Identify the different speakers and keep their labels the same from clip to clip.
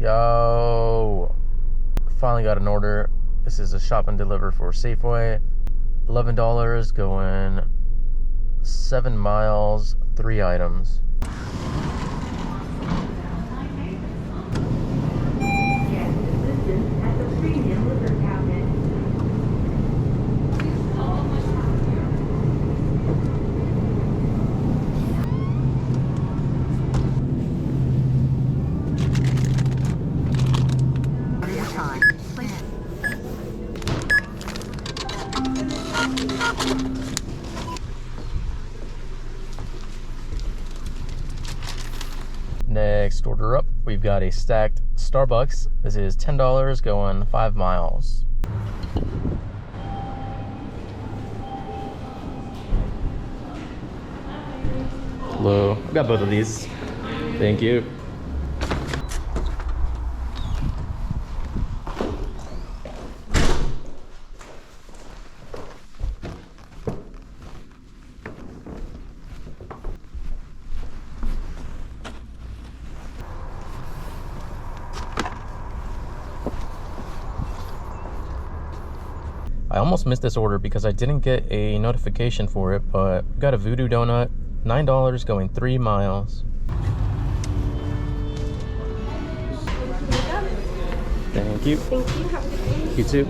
Speaker 1: Yo, finally got an order. This is a shop and deliver for Safeway. $11 going 7 miles, 3 items. Next order up, we've got a stacked Starbucks. This is $10 going 5 miles. Hello, I've got both of these. Thank you. I almost missed this order because I didn't get a notification for it, but we got a voodoo donut, $9 going 3 miles. Thank you.
Speaker 2: Thank you. Have a good day.
Speaker 1: You too.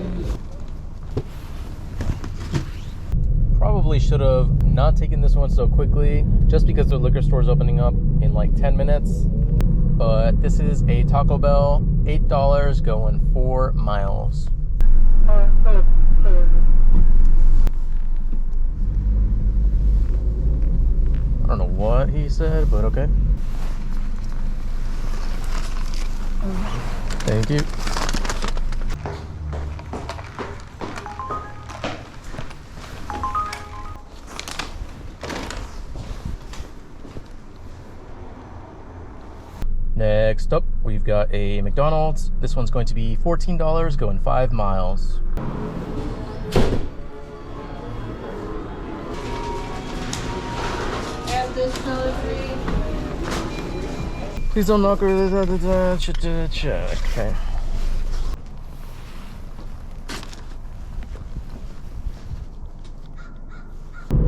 Speaker 1: Probably should have not taken this one so quickly, just because the liquor store is opening up in like 10 minutes. But this is a Taco Bell, $8 going 4 miles. I don't know what he said, but okay. Thank you. Next up, we've got a McDonald's. This one's going to be $14 going 5 miles. Please don't knock her. Okay.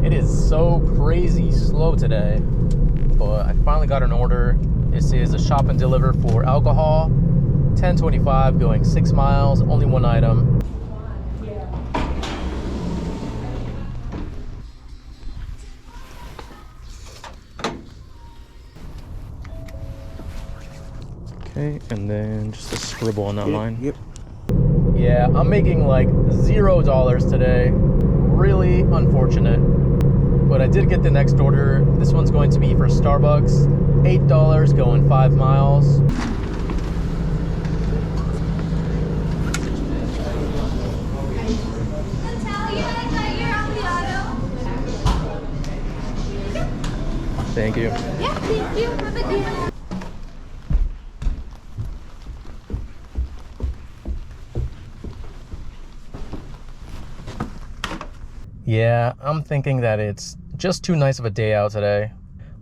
Speaker 1: It is so crazy slow today, but I finally got an order. This is a shop and deliver for alcohol. $10.25 going 6 miles, only one item. Okay, and then just a scribble on that line.
Speaker 3: Yep.
Speaker 1: Yeah, I'm making like $0 today. Really unfortunate. But I did get the next order. This one's going to be for Starbucks. $8 going 5 miles. Thank you.
Speaker 2: Yeah, thank you. Have a good day.
Speaker 1: Yeah, I'm thinking that it's just too nice of a day out today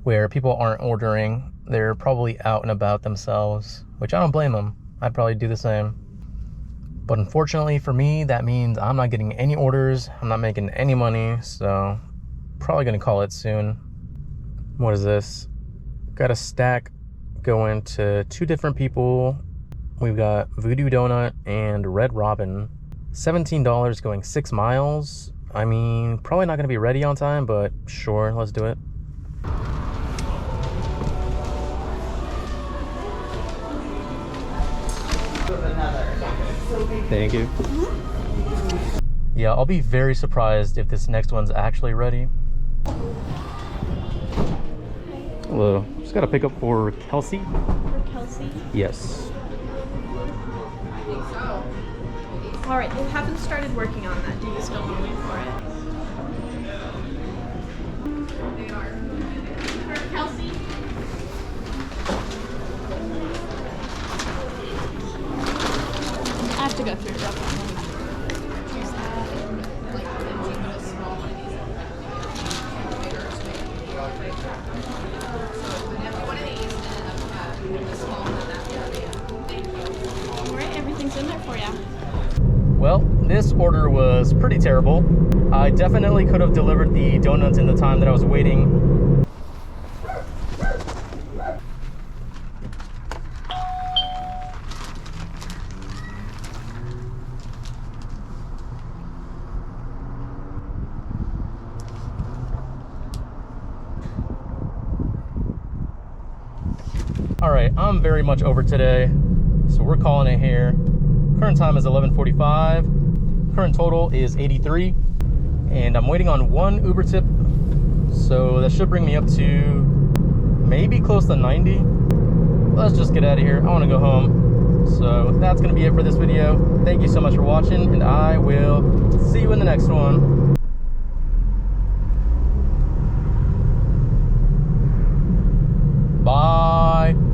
Speaker 1: where people aren't ordering. They're probably out and about themselves, which I don't blame them. I'd probably do the same. But unfortunately for me, that means I'm not getting any orders. I'm not making any money, so probably gonna call it soon. What is this? Got a stack going to 2 different people. We've got Voodoo Donut and Red Robin. $17 going 6 miles. I mean, probably not gonna be ready on time, but sure, let's do it. Thank you. Yeah, I'll be very surprised if this next one's actually ready. Hello, just got a pickup for Kelsey.
Speaker 2: For Kelsey?
Speaker 1: Yes.
Speaker 2: I think so. All right, they haven't started working on that. Do you still want to wait for it? They are. For Kelsey? I have to go through it real quick. Here's that. One of these and a small one of that. for you?
Speaker 1: Well, this order was pretty terrible. I definitely could have delivered the donuts in the time that I was waiting. All right, I'm very much over today, so we're calling it here. Current time is 11:45. Current total is 83, and I'm waiting on one Uber tip, so that should bring me up to maybe close to 90. Let's just get out of here. I want to go home. So that's going to be it for this video. Thank you so much for watching, and I will see you in the next one.